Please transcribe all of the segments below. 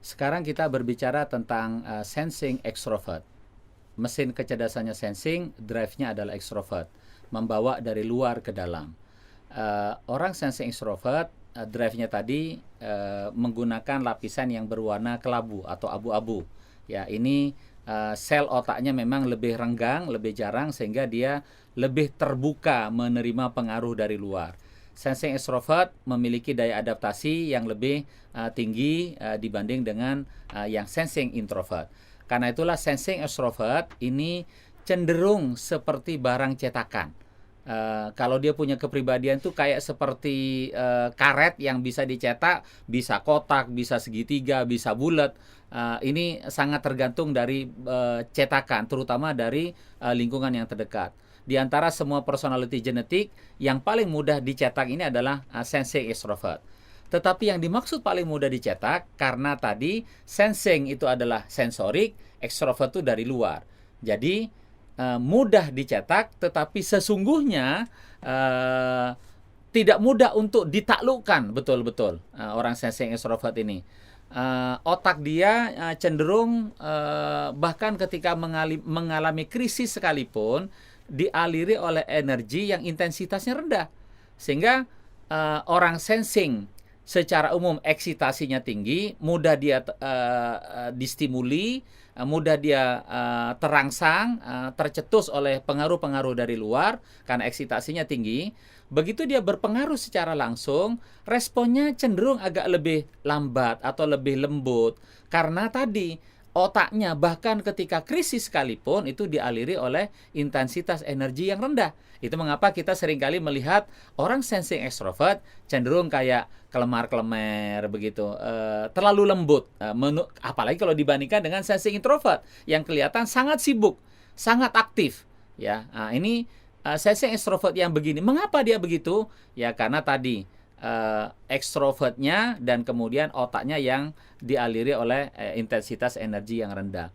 Sekarang kita berbicara tentang sensing extrovert. Mesin kecerdasannya sensing, drive-nya adalah extrovert, membawa dari luar ke dalam. Orang sensing extrovert, drive-nya tadi menggunakan lapisan yang berwarna kelabu atau abu-abu. Ya, ini sel otaknya memang lebih renggang, lebih jarang, sehingga dia lebih terbuka menerima pengaruh dari luar. Sensing extrovert memiliki daya adaptasi yang lebih tinggi dibanding dengan yang sensing introvert. Karena itulah sensing extrovert ini cenderung seperti barang cetakan. Kalau dia punya kepribadian tuh kayak seperti karet yang bisa dicetak, bisa kotak, bisa segitiga, bisa bulat. Ini sangat tergantung dari cetakan, terutama dari lingkungan yang terdekat. Di antara semua personality genetik, yang paling mudah dicetak ini adalah sensing extrovert. Tetapi yang dimaksud paling mudah dicetak, karena tadi sensing itu adalah sensorik, extrovert itu dari luar. Jadi mudah dicetak, tetapi sesungguhnya tidak mudah untuk ditaklukkan betul-betul orang sensing extrovert ini. Otak dia cenderung bahkan ketika mengalami krisis sekalipun dialiri oleh energi yang intensitasnya rendah, sehingga orang sensing secara umum eksitasinya tinggi, mudah dia distimuli, mudah dia terangsang, tercetus oleh pengaruh-pengaruh dari luar karena eksitasinya tinggi. Begitu dia berpengaruh secara langsung, responnya cenderung agak lebih lambat atau lebih lembut, karena tadi otaknya bahkan ketika krisis sekalipun itu dialiri oleh intensitas energi yang rendah. Itu mengapa kita seringkali melihat orang sensing extrovert cenderung kayak kelemar-kelemer begitu, terlalu lembut, apalagi kalau dibandingkan dengan sensing introvert yang kelihatan sangat sibuk, sangat aktif. Ya, ini sensing extrovert yang begini. Mengapa dia begitu? Ya karena tadi ekstrovertnya dan kemudian otaknya yang dialiri oleh intensitas energi yang rendah.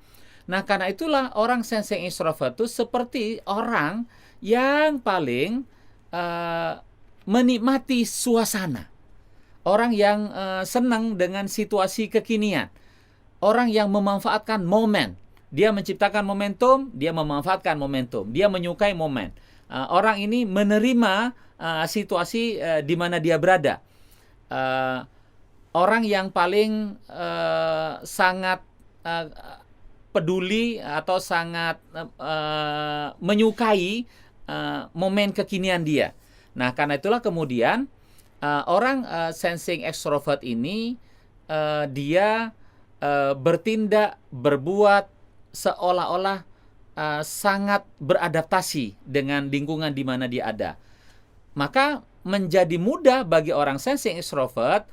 Nah, karena itulah orang sensing extrovert itu seperti orang yang paling menikmati suasana. Orang yang senang dengan situasi kekinian. Orang yang memanfaatkan momen. Dia menciptakan momentum, dia memanfaatkan momentum, dia menyukai momen. Orang ini menerima situasi di mana dia berada. Orang yang paling sangat peduli atau sangat menyukai momen kekinian dia. Nah, karena itulah kemudian orang sensing extrovert ini dia bertindak, berbuat seolah-olah sangat beradaptasi dengan lingkungan di mana dia ada. Maka menjadi mudah bagi orang sensing extrovert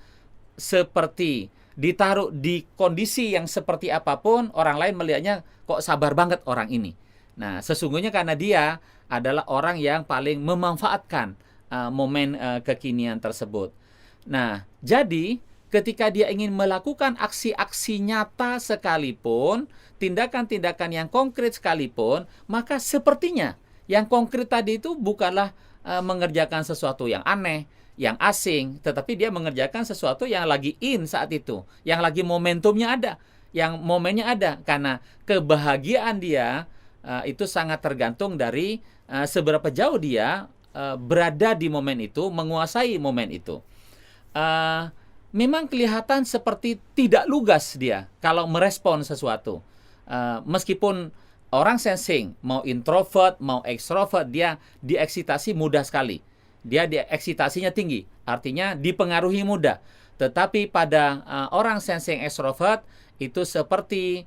seperti ditaruh di kondisi yang seperti apapun, orang lain melihatnya kok sabar banget orang ini. Nah, sesungguhnya karena dia adalah orang yang paling memanfaatkan momen kekinian tersebut. Nah, jadi ketika dia ingin melakukan aksi-aksi nyata sekalipun, tindakan-tindakan yang konkret sekalipun, maka sepertinya yang konkret tadi itu bukanlah mengerjakan sesuatu yang aneh, yang asing, tetapi dia mengerjakan sesuatu yang lagi in saat itu, yang lagi momentumnya ada, yang momennya ada, karena kebahagiaan dia itu sangat tergantung dari seberapa jauh dia berada di momen itu, menguasai momen itu. Memang kelihatan seperti tidak lugas dia kalau merespon sesuatu. Meskipun orang sensing, mau introvert, mau extrovert, dia dieksitasi mudah sekali. Dia dieksitasinya tinggi, artinya dipengaruhi mudah. Tetapi pada orang sensing extrovert, itu seperti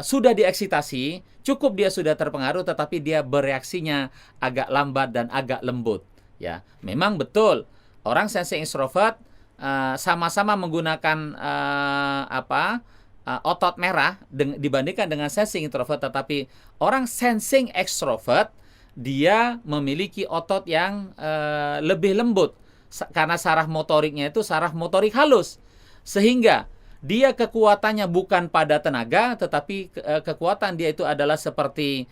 sudah dieksitasi, cukup dia sudah terpengaruh, tetapi dia bereaksinya agak lambat dan agak lembut. Ya, memang betul, orang sensing extrovert sama-sama menggunakan otot merah dibandingkan dengan sensing introvert, tetapi orang sensing extrovert dia memiliki otot yang lebih lembut karena saraf motoriknya itu saraf motorik halus, sehingga dia kekuatannya bukan pada tenaga, tetapi kekuatan dia itu adalah seperti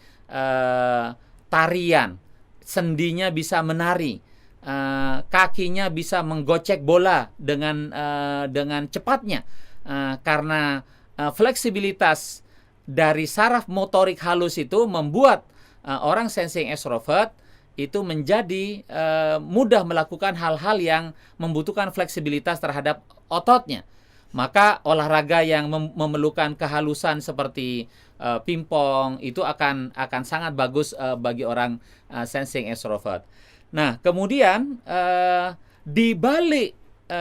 tarian, sendinya bisa menari, kakinya bisa menggocek bola dengan cepatnya. karena fleksibilitas dari saraf motorik halus itu membuat orang sensing extrovert itu menjadi mudah melakukan hal-hal yang membutuhkan fleksibilitas terhadap ototnya. Maka olahraga yang memerlukan kehalusan seperti pingpong itu akan sangat bagus bagi orang sensing extrovert. Nah, kemudian di balik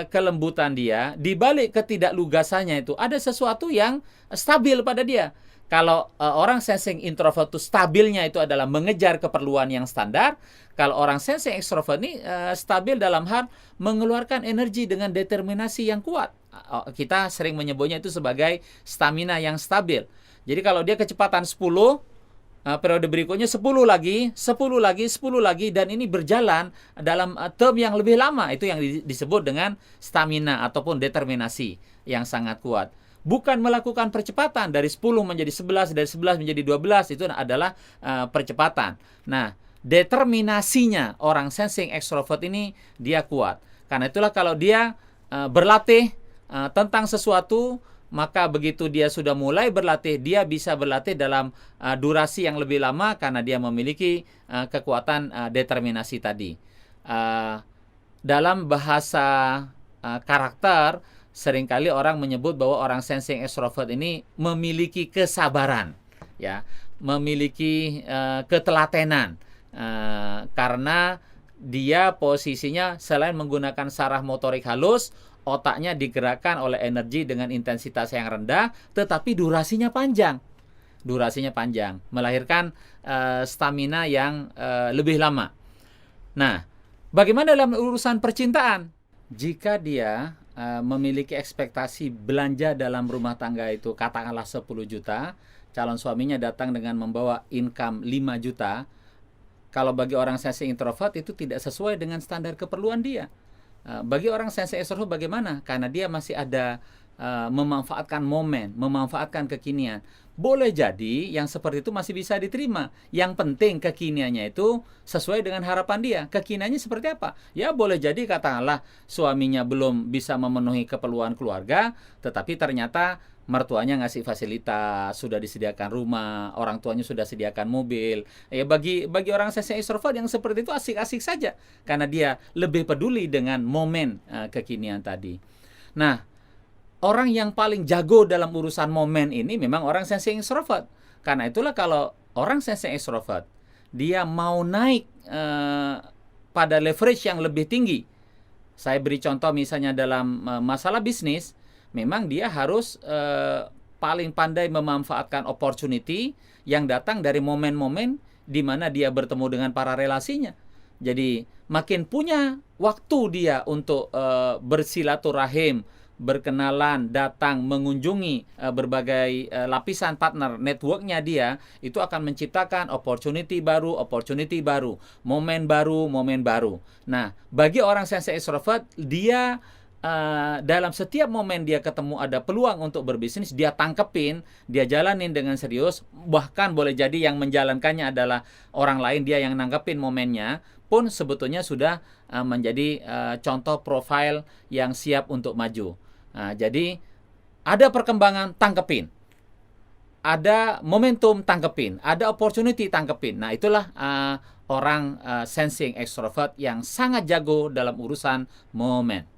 kelembutan dia, di balik ketidaklugasannya itu ada sesuatu yang stabil pada dia. Kalau orang sensing introvert itu stabilnya itu adalah mengejar keperluan yang standar. Kalau orang sensing extrovert ini stabil dalam hal mengeluarkan energi dengan determinasi yang kuat. Kita sering menyebutnya itu sebagai stamina yang stabil. Jadi kalau dia kecepatan 10, periode berikutnya 10 lagi, 10 lagi, 10 lagi, dan ini berjalan dalam term yang lebih lama. Itu yang disebut dengan stamina ataupun determinasi yang sangat kuat. Bukan melakukan percepatan dari 10 menjadi 11, dari 11 menjadi 12, itu adalah percepatan. Nah, determinasinya orang sensing extrovert ini dia kuat. Karena itulah kalau dia berlatih tentang sesuatu, maka begitu dia sudah mulai berlatih, dia bisa berlatih dalam durasi yang lebih lama karena dia memiliki kekuatan determinasi tadi. Dalam bahasa karakter, seringkali orang menyebut bahwa orang sensing extrovert ini memiliki kesabaran, ya, memiliki ketelatenan, karena dia posisinya selain menggunakan saraf motorik halus, otaknya digerakkan oleh energi dengan intensitas yang rendah, tetapi durasinya panjang. Durasinya panjang, melahirkan stamina yang lebih lama. Nah, bagaimana dalam urusan percintaan? Jika dia memiliki ekspektasi belanja dalam rumah tangga itu katakanlah 10 juta, calon suaminya datang dengan membawa income 5 juta, kalau bagi orang sensing introvert itu tidak sesuai dengan standar keperluan dia. Bagi orang sensing extrovert bagaimana? Karena dia masih ada memanfaatkan momen, memanfaatkan kekinian. Boleh jadi yang seperti itu masih bisa diterima. Yang penting kekiniannya itu sesuai dengan harapan dia. Kekiniannya seperti apa? Ya boleh jadi katakanlah suaminya belum bisa memenuhi keperluan keluarga, tetapi ternyata mertuanya ngasih fasilitas, sudah disediakan rumah, orang tuanya sudah sediakan mobil. Ya bagi orang sensing extrovert yang seperti itu asik-asik saja karena dia lebih peduli dengan momen kekinian tadi. Nah, orang yang paling jago dalam urusan momen ini memang orang sensing extrovert. Karena itulah kalau orang sensing extrovert dia mau naik pada leverage yang lebih tinggi. Saya beri contoh misalnya dalam masalah bisnis, memang dia harus paling pandai memanfaatkan opportunity yang datang dari momen-momen di mana dia bertemu dengan para relasinya. Jadi makin punya waktu dia untuk bersilaturahim, berkenalan, datang, mengunjungi berbagai lapisan partner, networknya dia, itu akan menciptakan opportunity baru, momen baru. Nah, bagi orang sensing extrovert, dia dalam setiap momen dia ketemu ada peluang untuk berbisnis, dia tangkepin, dia jalanin dengan serius, bahkan boleh jadi yang menjalankannya adalah orang lain, dia yang nanggepin momennya, pun sebetulnya sudah menjadi contoh profil yang siap untuk maju. Nah, jadi ada perkembangan, tangkepin. Ada momentum, tangkepin. Ada opportunity, tangkepin. Nah, itulah orang sensing extrovert yang sangat jago dalam urusan momen.